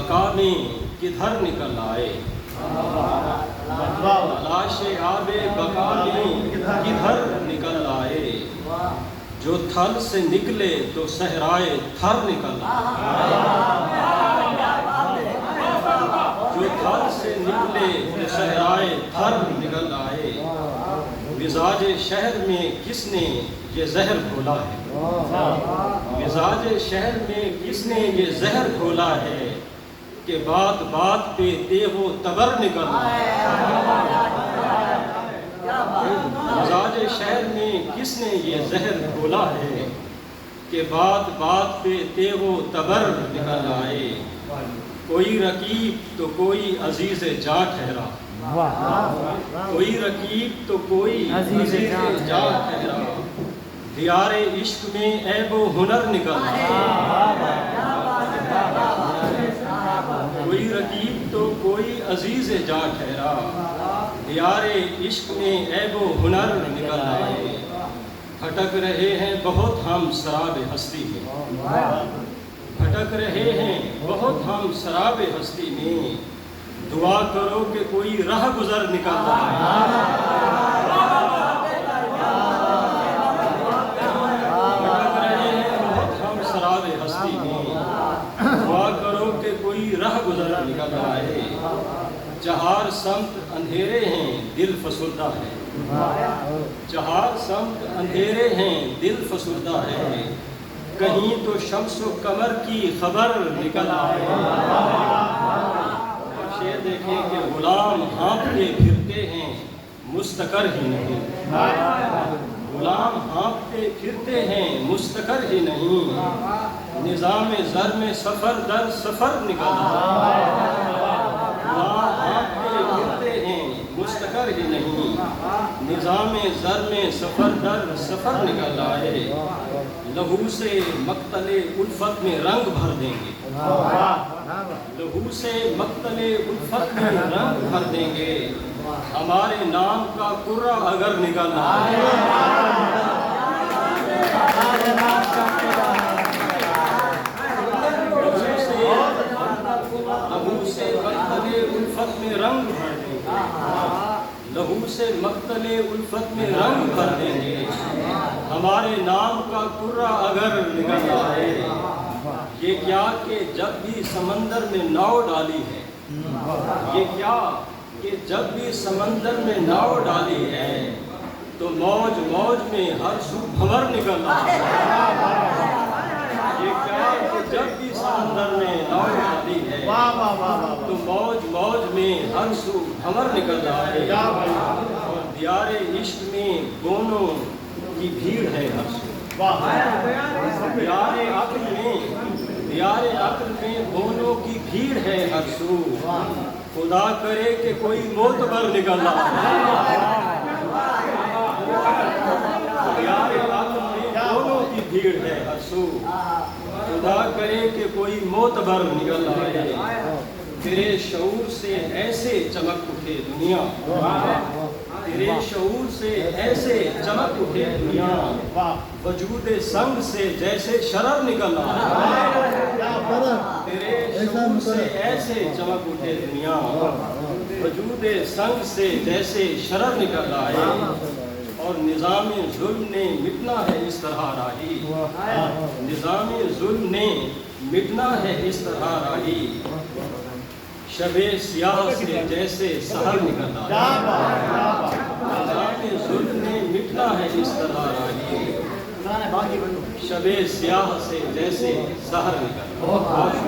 بقا میں کدھر نکل آئے، تلاش آب بقا میں کدھر نکل آئے، جو تھل سے نکلے تو صحرائے تھر نکل آئے، جو تھل سے نکلے تو صحرائے تھر نکل آئے، مزاج شہر میں کس نے یہ زہر گھولا ہے، مزاج شہر میں کس نے یہ زہر گھولا ہے، کہ بات بات پہ تیغ و تبر نکل آئے، مزاج شہر میں کس نے یہ زہر گھولا ہے، کہ بات بات پہ تیغ و تبر نکل آئے، کوئی رقیب تو کوئی عزیز جاں ٹھہرا، کوئی رقیب تو کوئی عزیز جاں ٹھہرا، دیار عشق میں عیب و ہنر نکل آئے، کوئی رقیب تو کوئی عزیز جاں ٹھہرا، دیار عشق میں عیب و ہنر نکل آئے، بھٹک رہے ہیں بہت ہم سراب ہستی میں، بھٹک رہے ہیں بہت ہم سراب ہستی میں، دعا کرو کہ کوئی راہ گزر نکل آئے، بھٹک رہے ہیں بہت ہم سراب ہستی میں، دعا کرو کہ کوئی راہ گزر نکل آئے، چہار سمت اندھیرے ہیں دل فسردہ ہے، چہار سمت اندھیرے ہیں دل فسردہ ہے، کہیں تو شمس و قمر کی خبر نکل آئے، شعر دیکھیں کہ غلام ہانپتے پھرتے ہیں مستقر ہی نہیں، غلام ہانپتے پھرتے ہیں مستقر ہی نہیں، نظام زر میں سفر در سفر نکل آئے، غلام ہانپتے پھرتے ہیں مستقر ہی نہیں، نظام زر میں سفر در سفر نکل آئے، لہو سے مقتل الفت میں رنگ بھر دیں گے، لہو سے مقتل الفت میں رنگ بھر دیں گے، ہمارے نام کا کرہ اگر نکل آئے، لہو سے مقتل الفت میں رنگ بھر دیں گے، لہو سے مقتل الفت میں رنگ بھر دیں گے، ہمارے نام کا کرہ اگر نکل آئے، یہ کیا کہ جب بھی سمندر میں ناؤ ڈالی ہے، یہ کیا کہ جب بھی سمندر میں ناؤ ڈالی ہے، تو موج موج میں ہر سو بھنور نکل آئے، یہ کیا کہ جب بھی سمندر میں ناؤ ڈالی ہے، تو موج موج میں ہر سو بھنور نکل آئے، اور دیار عشق میں گونوں کی بھیڑ ہے ہر سو، دیار عقل میں گونوں کی بھیڑ ہے ہر سو، خدا کرے کہ کوئی معتبر نکل آئے، دیار عقل میں گونوں کی بھیڑ ہے ہر سو، خدا کرے کہ کوئی معتبر نکل آئے، تیرے شعور سے ایسے چمک اٹھے دنیا، تیرے شعور سے ایسے چمک اٹھے دنیا، وجود سنگ سے جیسے شرر نکل آئے، تیرے شعور سے ایسے چمک اٹھے دنیا، وجود سنگ سے جیسے شرر نکل آئے، اور نظام ظلم نے مٹنا ہے اس طرح راہی، نظام ظلم نے مٹنا ہے اس طرح راہی، شب سیاہ سے جیسے سحر نکل آئے، نظام ظلم نے مٹنا ہے اس طرح راہی، شب سیاہ سے جیسے سحر نکل آئے۔